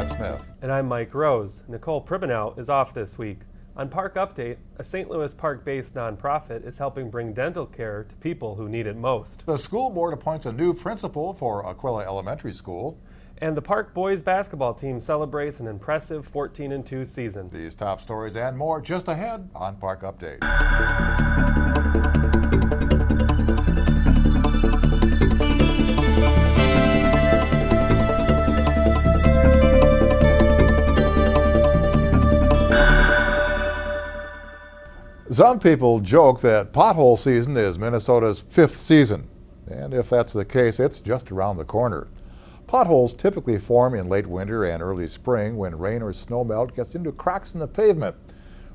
Scott Smith. And I'm Mike Rose. Nicole Pribenow is off this week. On Park Update, a St. Louis Park-based nonprofit is helping bring dental care to people who need it most. The school board appoints a new principal for Aquila Elementary School. And the Park boys basketball team celebrates an impressive 14-2 season. These top stories and more just ahead on Park Update. Some people joke that pothole season is Minnesota's 5th season. And if that's the case, it's just around the corner. Potholes typically form in late winter and early spring when rain or snow melt gets into cracks in the pavement.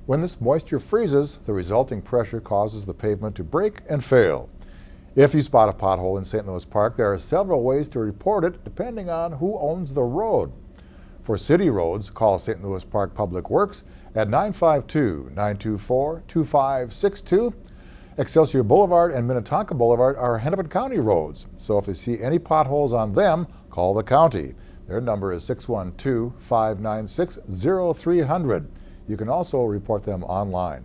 When this moisture freezes, the resulting pressure causes the pavement to break and fail. If you spot a pothole in St. Louis Park, there are several ways to report it depending on who owns the road. For city roads, call St. Louis Park Public Works at 952-924-2562. Excelsior Boulevard and Minnetonka Boulevard are Hennepin County roads, so if you see any potholes on them, call the county. Their number is 612-596-0300. You can also report them online.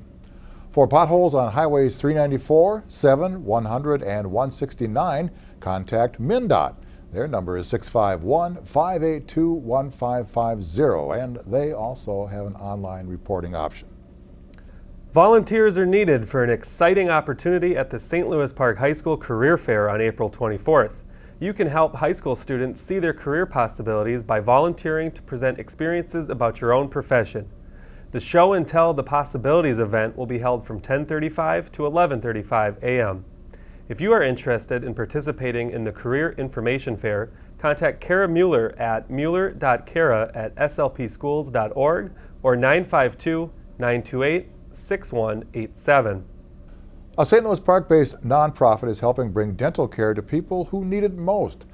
For potholes on highways 394, 7, 100, and 169, contact MnDOT. Their number is 651-582-1550, and they also have an online reporting option. Volunteers are needed for an exciting opportunity at the St. Louis Park High School Career Fair on April 24th. You can help high school students see their career possibilities by volunteering to present experiences about your own profession. The Show and Tell the Possibilities event will be held from 10:35 to 11:35 a.m. If you are interested in participating in the Career Information Fair, contact Kara Mueller at mueller.kara@slpschools.org or 952-928-6187. A St. Louis Park-based nonprofit is helping bring dental care to people who need it most.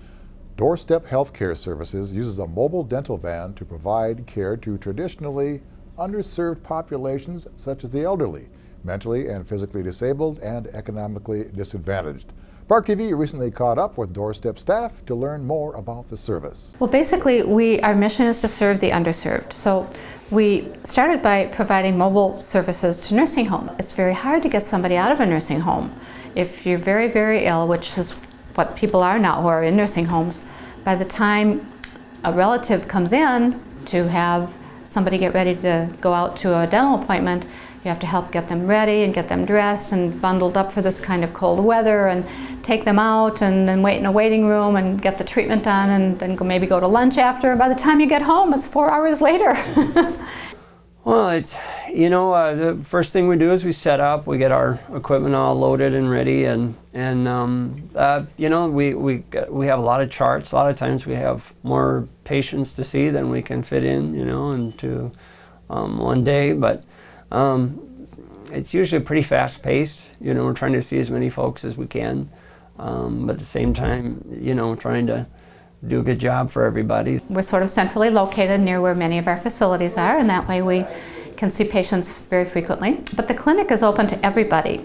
Doorstep Health Services uses a mobile dental van to provide care to traditionally underserved populations such as the elderly, mentally and physically disabled, and economically disadvantaged. Park TV recently caught up with Doorstep staff to learn more about the service. Well, basically, our mission is to serve the underserved. So we started by providing mobile services to nursing homes. It's very hard to get somebody out of a nursing home. If you're very, very ill, which is what people are now who are in nursing homes, by the time a relative comes in to have somebody get ready to go out to a dental appointment, you have to help get them ready and get them dressed and bundled up for this kind of cold weather and take them out and then wait in a waiting room and get the treatment done and then maybe go to lunch after. By the time you get home, it's 4 hours later. Well, it's, the first thing we do is we set up, we get our equipment all loaded and ready, and we have a lot of charts. A lot of times we have more patients to see than we can fit in, into one day, but it's usually pretty fast paced. We're trying to see as many folks as we can, but at the same time, trying to do a good job for everybody. We're sort of centrally located near where many of our facilities are, and that way we can see patients very frequently. But the clinic is open to everybody,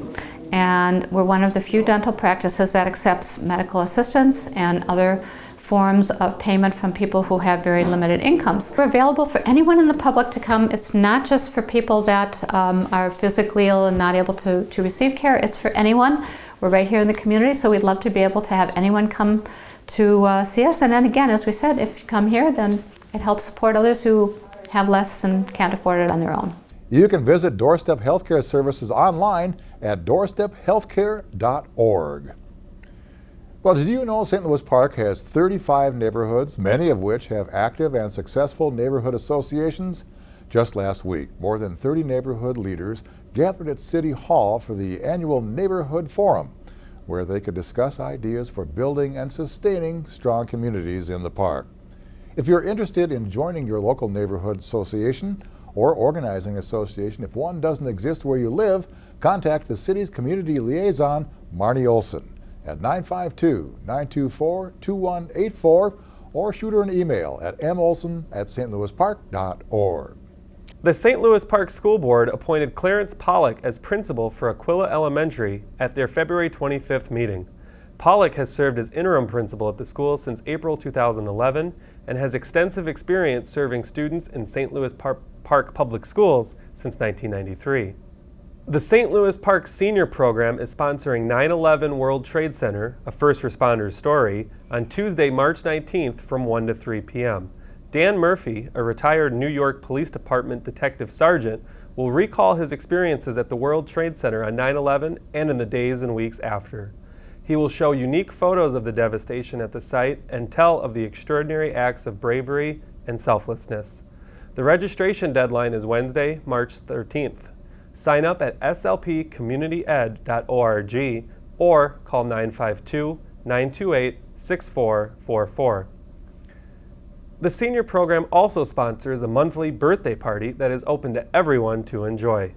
and we're one of the few dental practices that accepts medical assistance and other forms of payment from people who have very limited incomes. We're available for anyone in the public to come. It's not just for people that are physically ill and not able to receive care. It's for anyone. We're right here in the community, so we'd love to be able to have anyone come to see us. And then again, as we said, if you come here, then it helps support others who have less and can't afford it on their own. You can visit Doorstep Healthcare Services online at doorstephealthcare.org. Well, did you know St. Louis Park has 35 neighborhoods, many of which have active and successful neighborhood associations? Just last week, more than 30 neighborhood leaders gathered at City Hall for the annual Neighborhood Forum, where they could discuss ideas for building and sustaining strong communities in the park. If you're interested in joining your local neighborhood association or organizing an association if one doesn't exist where you live, contact the city's community liaison, Marnie Olson, at 952-924-2184 or shoot her an email at molson@stlouispark.org. The St. Louis Park School Board appointed Clarence Pollock as principal for Aquila Elementary at their February 25th meeting. Pollock has served as interim principal at the school since April 2011 and has extensive experience serving students in St. Louis Park Public Schools since 1993. The St. Louis Park Senior Program is sponsoring 9/11 World Trade Center, a first responder's story, on Tuesday, March 19th from 1 to 3 p.m. Dan Murphy, a retired New York Police Department detective sergeant, will recall his experiences at the World Trade Center on 9/11 and in the days and weeks after. He will show unique photos of the devastation at the site and tell of the extraordinary acts of bravery and selflessness. The registration deadline is Wednesday, March 13th. Sign up at slpcommunityed.org or call 952-928-6444. The senior program also sponsors a monthly birthday party that is open to everyone to enjoy.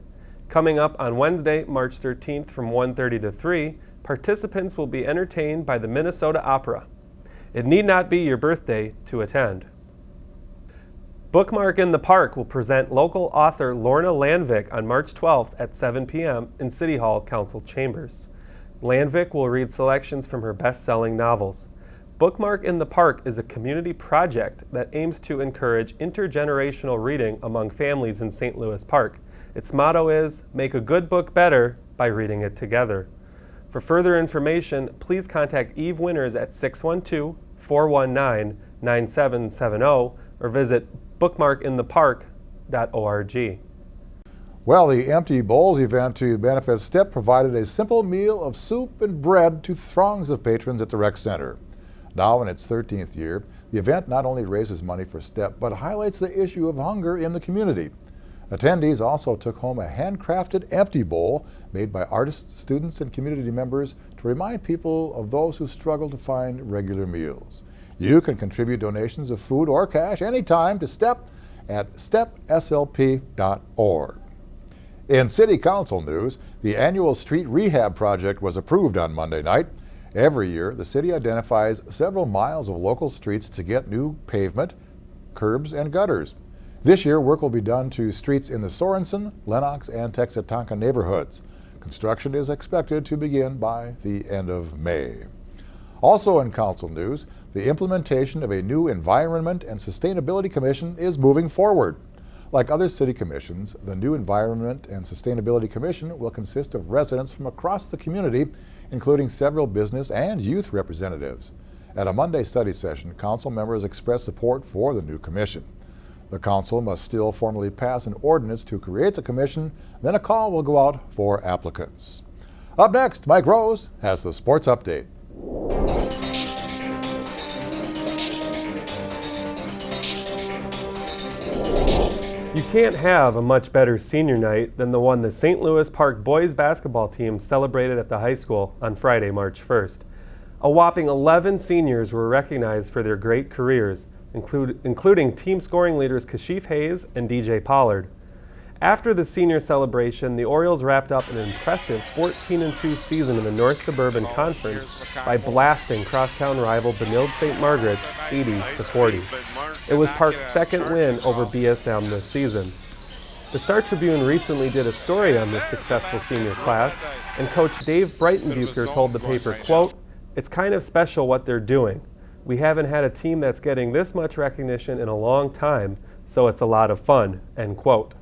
Coming up on Wednesday, March 13th from 1:30 to 3, participants will be entertained by the Minnesota Opera. It need not be your birthday to attend. Bookmark in the Park will present local author Lorna Landvik on March 12th at 7 p.m. in City Hall Council Chambers. Landvik will read selections from her best-selling novels. Bookmark in the Park is a community project that aims to encourage intergenerational reading among families in St. Louis Park. Its motto is, "Make a good book better by reading it together." For further information, please contact Eve Winters at 612-419-9770 or visit bookmarkinthepark.org. Well, the Empty Bowls event to benefit STEP provided a simple meal of soup and bread to throngs of patrons at the rec center. Now in its 13th year, the event not only raises money for STEP, but highlights the issue of hunger in the community. Attendees also took home a handcrafted empty bowl made by artists, students, and community members to remind people of those who struggle to find regular meals. You can contribute donations of food or cash anytime to STEP at stepslp.org. In City Council news, the annual street rehab project was approved on Monday night. Every year, the city identifies several miles of local streets to get new pavement, curbs, and gutters. This year, work will be done to streets in the Sorensen, Lenox, and Texatonka neighborhoods. Construction is expected to begin by the end of May. Also in council news, the implementation of a new Environment and Sustainability Commission is moving forward. Like other city commissions, the new Environment and Sustainability Commission will consist of residents from across the community, including several business and youth representatives. At a Monday study session, council members expressed support for the new commission. The council must still formally pass an ordinance to create the commission, then a call will go out for applicants. Up next, Mike Rose has the sports update. You can't have a much better senior night than the one the St. Louis Park boys basketball team celebrated at the high school on Friday, March 1st. A whopping 11 seniors were recognized for their great careers, including team scoring leaders Kashif Hayes and DJ Pollard. After the senior celebration, the Orioles wrapped up an impressive 14-2 season in the North Suburban Conference by blasting crosstown rival Benilde St. Margaret's 80-40. It was Park's second win over BSM this season. The Star Tribune recently did a story on this successful senior class, and Coach Dave Breitenbucher told the paper, quote, "It's kind of special what they're doing. We haven't had a team that's getting this much recognition in a long time, so it's a lot of fun," end quote.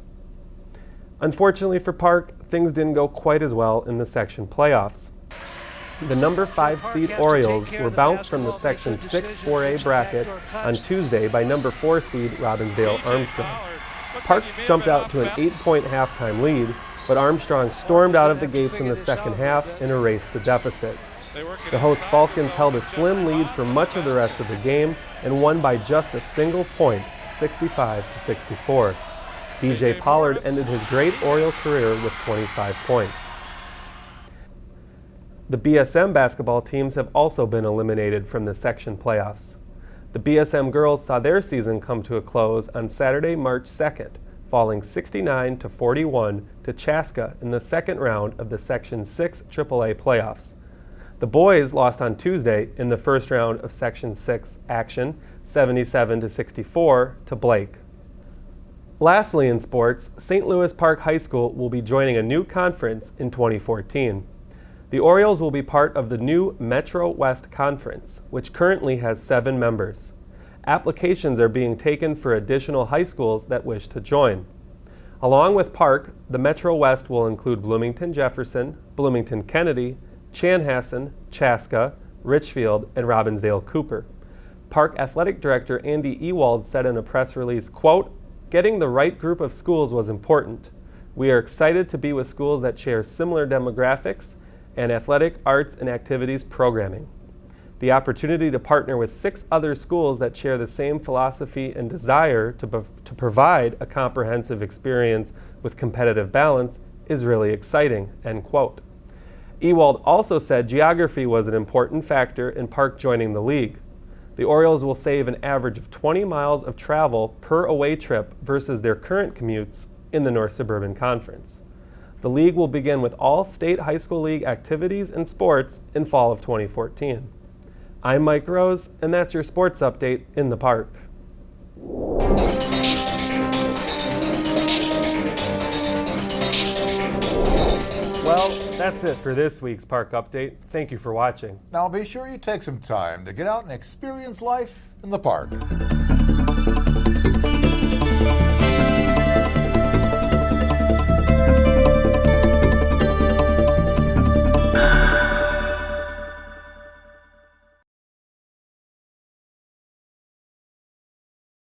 Unfortunately for Park, things didn't go quite as well in the section playoffs. The number 5 seed Orioles were bounced from the Section 6 4A bracket on Tuesday by number 4 seed Robbinsdale Armstrong. Park jumped out to an 8-point halftime lead, but Armstrong stormed out of the gates in the second half and erased the deficit. The host Falcons held a slim lead for much of the rest of the game and won by just a single point, 65-64. DJ Pollard ended his great Oriole career with 25 points. The BSM basketball teams have also been eliminated from the section playoffs. The BSM girls saw their season come to a close on Saturday, March 2nd, falling 69-41 to Chaska in the second round of the Section 6 AAA playoffs. The boys lost on Tuesday in the first round of Section 6 action, 77-64 to Blake. Lastly in sports, St. Louis Park High School will be joining a new conference in 2014. The Orioles will be part of the new Metro West Conference, which currently has 7 members. Applications are being taken for additional high schools that wish to join. Along with Park, the Metro West will include Bloomington-Jefferson, Bloomington-Kennedy, Chanhassen, Chaska, Richfield, and Robbinsdale-Cooper. Park Athletic Director Andy Ewald said in a press release, quote, "Getting the right group of schools was important. We are excited to be with schools that share similar demographics and athletic, arts, and activities programming. The opportunity to partner with 6 other schools that share the same philosophy and desire to provide a comprehensive experience with competitive balance is really exciting," end quote. Ewald also said geography was an important factor in Park joining the league. The Orioles will save an average of 20 miles of travel per away trip versus their current commutes in the North Suburban Conference. The league will begin with all state high school league activities and sports in fall of 2014. I'm Mike Rose, and that's your sports update in the park. Well, that's it for this week's Park Update. Thank you for watching. Now be sure you take some time to get out and experience life in the park.